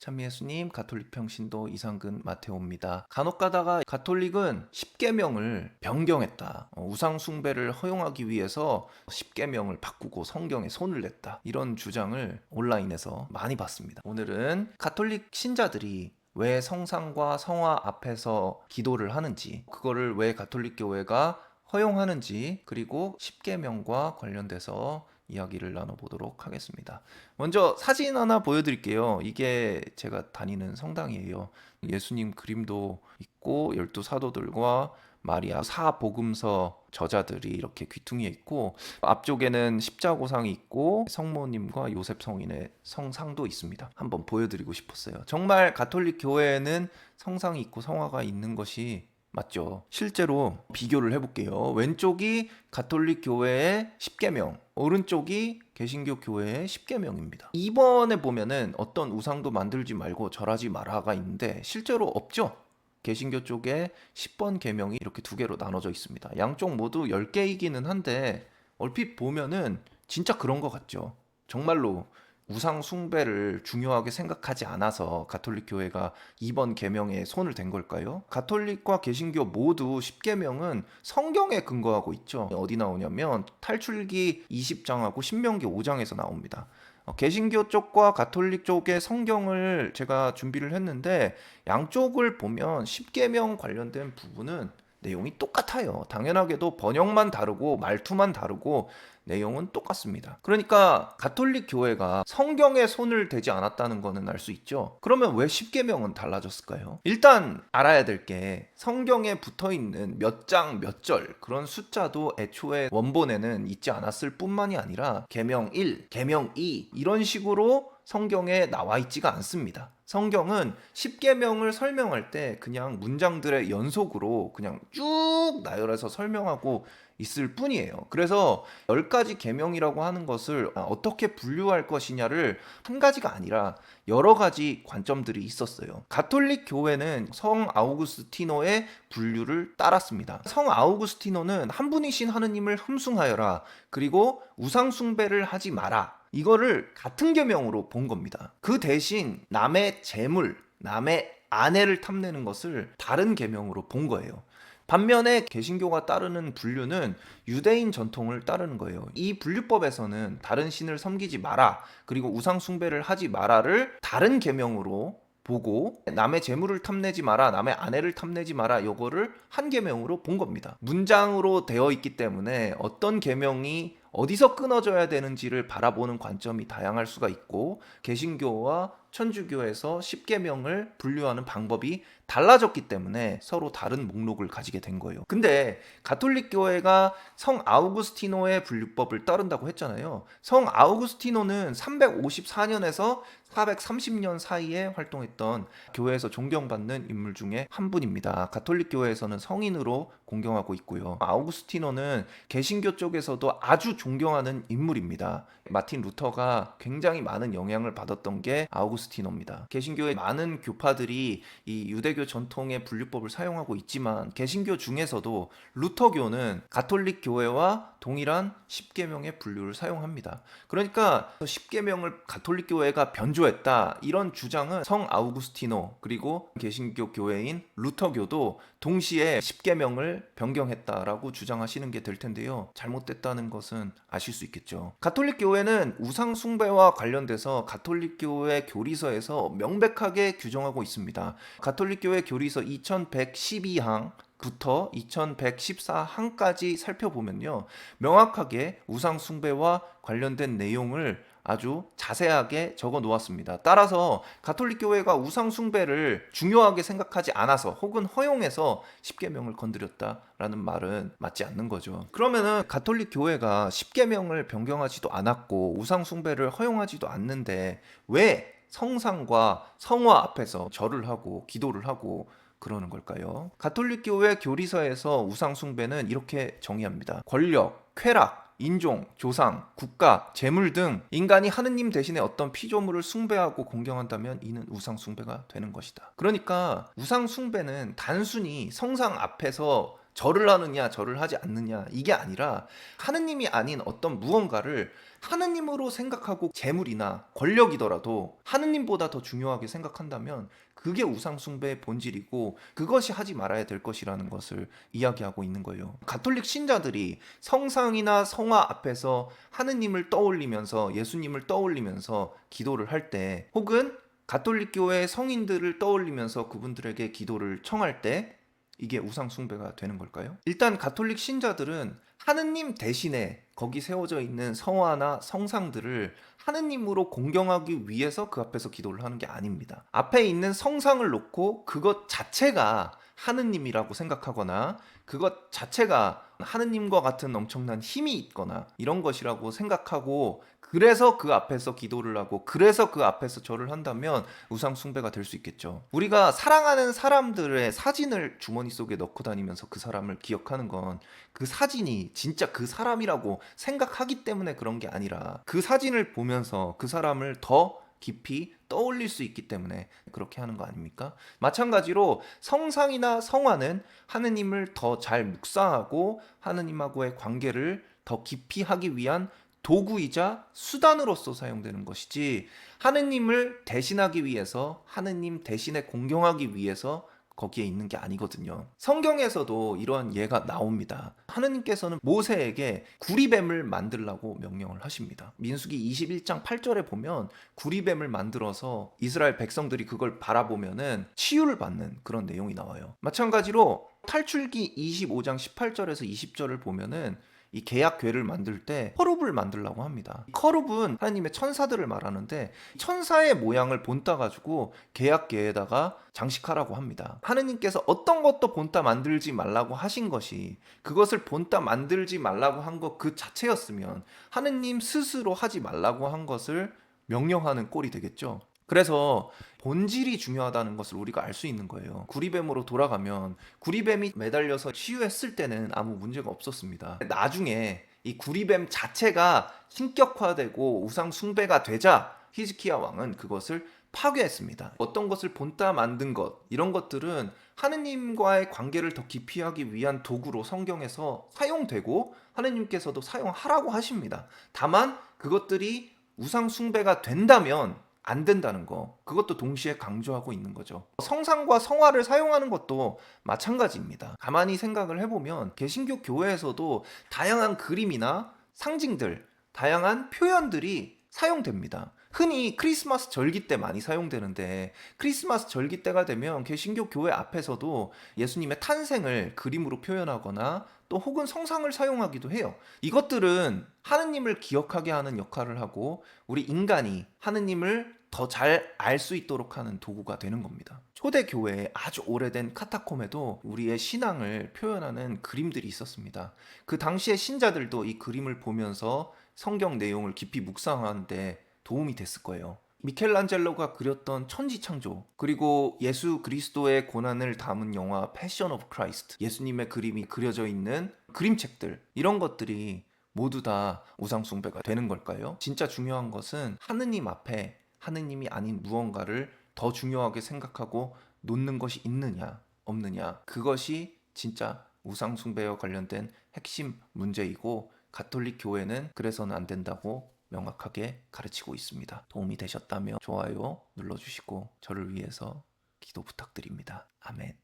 참미예수님, 가톨릭 평신도 이상근 마테오입니다. 간혹 가다가 가톨릭은 십계명을 변경했다. 우상 숭배를 허용하기 위해서 십계명을 바꾸고 성경에 손을 냈다. 이런 주장을 온라인에서 많이 봤습니다. 오늘은 가톨릭 신자들이 왜 성상과 성화 앞에서 기도를 하는지, 그거를 왜 가톨릭 교회가 허용하는지, 그리고 십계명과 관련돼서 이야기를 나눠보도록 하겠습니다. 먼저 사진 하나 보여드릴게요. 이게 제가 다니는 성당이에요. 예수님 그림도 있고 12사도들과 마리아 사복음서 저자들이 이렇게 귀퉁이에 있고, 앞쪽에는 십자고상이 있고 성모님과 요셉 성인의 성상도 있습니다. 한번 보여드리고 싶었어요. 정말 가톨릭 교회에는 성상이 있고 성화가 있는 것이 맞죠. 실제로 비교를 해볼게요. 왼쪽이 가톨릭 교회의 십계명, 오른쪽이 개신교 교회의 십계명입니다. 2번에 보면은 어떤 우상도 만들지 말고 절하지 마라가 있는데 실제로 없죠. 개신교 쪽에 10번 계명이 이렇게 두 개로 나눠져 있습니다. 양쪽 모두 10개이기는 한데 얼핏 보면은 진짜 그런 것 같죠. 정말로 우상 숭배를 중요하게 생각하지 않아서 가톨릭 교회가 이번 계명에 손을 댄 걸까요? 가톨릭과 개신교 모두 10계명은 성경에 근거하고 있죠. 어디 나오냐면 탈출기 20장하고 신명기 5장에서 나옵니다. 개신교 쪽과 가톨릭 쪽의 성경을 제가 준비를 했는데 양쪽을 보면 10계명 관련된 부분은 내용이 똑같아요. 당연하게도 번역만 다르고 말투만 다르고 내용은 똑같습니다. 그러니까 가톨릭 교회가 성경에 손을 대지 않았다는 거는 알 수 있죠. 그러면 왜 십계명은 달라졌을까요? 일단 알아야 될 게 성경에 붙어 있는 몇 장 몇 절 그런 숫자도 애초에 원본에는 있지 않았을 뿐만이 아니라 계명 1, 계명 2 이런 식으로 성경에 나와 있지가 않습니다. 성경은 십계명을 설명할 때 그냥 문장들의 연속으로 그냥 쭉 나열해서 설명하고 있을 뿐이에요. 그래서 10가지 계명이라고 하는 것을 어떻게 분류할 것이냐를 한 가지가 아니라 여러 가지 관점들이 있었어요. 가톨릭 교회는 성 아우구스티노의 분류를 따랐습니다. 성 아우구스티노는 한 분이신 하느님을 흠숭하여라, 그리고 우상 숭배를 하지 마라, 이거를 같은 계명으로 본 겁니다. 그 대신 남의 재물, 남의 아내를 탐내는 것을 다른 계명으로 본 거예요. 반면에 개신교가 따르는 분류는 유대인 전통을 따르는 거예요. 이 분류법에서는 다른 신을 섬기지 마라, 그리고 우상 숭배를 하지 마라를 다른 계명으로 보고, 남의 재물을 탐내지 마라, 남의 아내를 탐내지 마라, 요거를 한 계명으로 본 겁니다. 문장으로 되어 있기 때문에 어떤 계명이 어디서 끊어져야 되는지를 바라보는 관점이 다양할 수가 있고, 개신교와 천주교에서 십계명을 분류하는 방법이 달라졌기 때문에 서로 다른 목록을 가지게 된 거예요. 근데 가톨릭 교회가 성 아우구스티노의 분류법을 따른다고 했잖아요. 성 아우구스티노는 354년에서 430년 사이에 활동했던 교회에서 존경받는 인물 중에 한 분입니다. 가톨릭 교회에서는 성인으로 공경하고 있고요. 아우구스티노는 개신교 쪽에서도 아주 존경하는 인물입니다. 마틴 루터가 굉장히 많은 영향을 받았던 게 아우구스티노입니다. 개신교의 많은 교파들이 이 유대교 전통의 분류법을 사용하고 있지만 개신교 중에서도 루터교는 가톨릭 교회와 동일한 십계명의 분류를 사용합니다. 그러니까 십계명을 가톨릭 교회가 변조했다, 이런 주장은 성 아우구스티노 그리고 개신교 교회인 루터교도 동시에 십계명을 변경했다라고 주장하시는 게 될 텐데요. 잘못됐다는 것은 아실 수 있겠죠. 가톨릭 교회는 우상 숭배와 관련돼서 가톨릭 교회 교리서에서 명백하게 규정하고 있습니다. 가톨릭 교회 교리서 2112항 부터 2114항까지 살펴보면요, 명확하게 우상 숭배와 관련된 내용을 아주 자세하게 적어 놓았습니다. 따라서 가톨릭 교회가 우상 숭배를 중요하게 생각하지 않아서 혹은 허용해서 십계명을 건드렸다라는 말은 맞지 않는 거죠. 그러면은 가톨릭 교회가 십계명을 변경하지도 않았고 우상 숭배를 허용하지도 않는데 왜 성상과 성화 앞에서 절을 하고 기도를 하고 그러는 걸까요? 가톨릭 교회 교리서에서 우상 숭배는 이렇게 정의합니다. 권력, 쾌락, 인종, 조상, 국가, 재물 등 인간이 하느님 대신에 어떤 피조물을 숭배하고 공경한다면 이는 우상 숭배가 되는 것이다. 그러니까 우상 숭배는 단순히 성상 앞에서 절을 하느냐 절을 하지 않느냐 이게 아니라 하느님이 아닌 어떤 무언가를 하느님으로 생각하고 재물이나 권력이더라도 하느님보다 더 중요하게 생각한다면 그게 우상숭배의 본질이고 그것이 하지 말아야 될 것이라는 것을 이야기하고 있는 거예요. 가톨릭 신자들이 성상이나 성화 앞에서 하느님을 떠올리면서 예수님을 떠올리면서 기도를 할 때, 혹은 가톨릭 교회 성인들을 떠올리면서 그분들에게 기도를 청할 때 이게 우상숭배가 되는 걸까요? 일단 가톨릭 신자들은 하느님 대신에 거기 세워져 있는 성화나 성상들을 하느님으로 공경하기 위해서 그 앞에서 기도를 하는 게 아닙니다. 앞에 있는 성상을 놓고 그것 자체가 하느님이라고 생각하거나 그것 자체가 하느님과 같은 엄청난 힘이 있거나 이런 것이라고 생각하고 그래서 그 앞에서 기도를 하고 그래서 그 앞에서 절을 한다면 우상 숭배가 될 수 있겠죠. 우리가 사랑하는 사람들의 사진을 주머니 속에 넣고 다니면서 그 사람을 기억하는 건 그 사진이 진짜 그 사람이라고 생각하기 때문에 그런 게 아니라 그 사진을 보면서 그 사람을 더 깊이 떠올릴 수 있기 때문에 그렇게 하는 거 아닙니까? 마찬가지로 성상이나 성화는 하느님을 더 잘 묵상하고 하느님하고의 관계를 더 깊이 하기 위한 도구이자 수단으로서 사용되는 것이지 하느님을 대신하기 위해서 하느님 대신에 공경하기 위해서 거기에 있는 게 아니거든요. 성경에서도 이러한 예가 나옵니다. 하느님께서는 모세에게 구리뱀을 만들라고 명령을 하십니다. 민수기 21장 8절에 보면 구리뱀을 만들어서 이스라엘 백성들이 그걸 바라보면은 치유를 받는 그런 내용이 나와요. 마찬가지로 탈출기 25장 18절에서 20절을 보면은 이 계약궤를 만들 때 커룹을 만들라고 합니다. 커룹은 하나님의 천사들을 말하는데 천사의 모양을 본따 가지고 계약궤에다가 장식하라고 합니다. 하느님께서 어떤 것도 본따 만들지 말라고 하신 것이 그것을 본따 만들지 말라고 한 것 그 자체였으면 하느님 스스로 하지 말라고 한 것을 명령하는 꼴이 되겠죠. 그래서 본질이 중요하다는 것을 우리가 알 수 있는 거예요. 구리뱀으로 돌아가면 구리뱀이 매달려서 치유했을 때는 아무 문제가 없었습니다. 나중에 이 구리뱀 자체가 신격화되고 우상 숭배가 되자 히즈키야 왕은 그것을 파괴했습니다. 어떤 것을 본따 만든 것, 이런 것들은 하느님과의 관계를 더 깊이 하기 위한 도구로 성경에서 사용되고 하느님께서도 사용하라고 하십니다. 다만 그것들이 우상 숭배가 된다면 안 된다는 거, 그것도 동시에 강조하고 있는 거죠. 성상과 성화를 사용하는 것도 마찬가지입니다. 가만히 생각을 해보면 개신교 교회에서도 다양한 그림이나 상징들, 다양한 표현들이 사용됩니다. 흔히 크리스마스 절기 때 많이 사용되는데 크리스마스 절기 때가 되면 개신교 교회 앞에서도 예수님의 탄생을 그림으로 표현하거나 또 혹은 성상을 사용하기도 해요. 이것들은 하느님을 기억하게 하는 역할을 하고 우리 인간이 하느님을 더 잘 알 수 있도록 하는 도구가 되는 겁니다. 초대교회의 아주 오래된 카타콤에도 우리의 신앙을 표현하는 그림들이 있었습니다. 그 당시의 신자들도 이 그림을 보면서 성경 내용을 깊이 묵상하는데 도움이 됐을 거예요. 미켈란젤로가 그렸던 천지창조, 그리고 예수 그리스도의 고난을 담은 영화 패션 오브 크라이스트, 예수님의 그림이 그려져 있는 그림책들, 이런 것들이 모두 다 우상숭배가 되는 걸까요? 진짜 중요한 것은 하느님 앞에 하느님이 아닌 무언가를 더 중요하게 생각하고 놓는 것이 있느냐 없느냐, 그것이 진짜 우상숭배와 관련된 핵심 문제이고 가톨릭 교회는 그래서는 안 된다고 명확하게 가르치고 있습니다. 도움이 되셨다면 좋아요 눌러주시고 저를 위해서 기도 부탁드립니다. 아멘.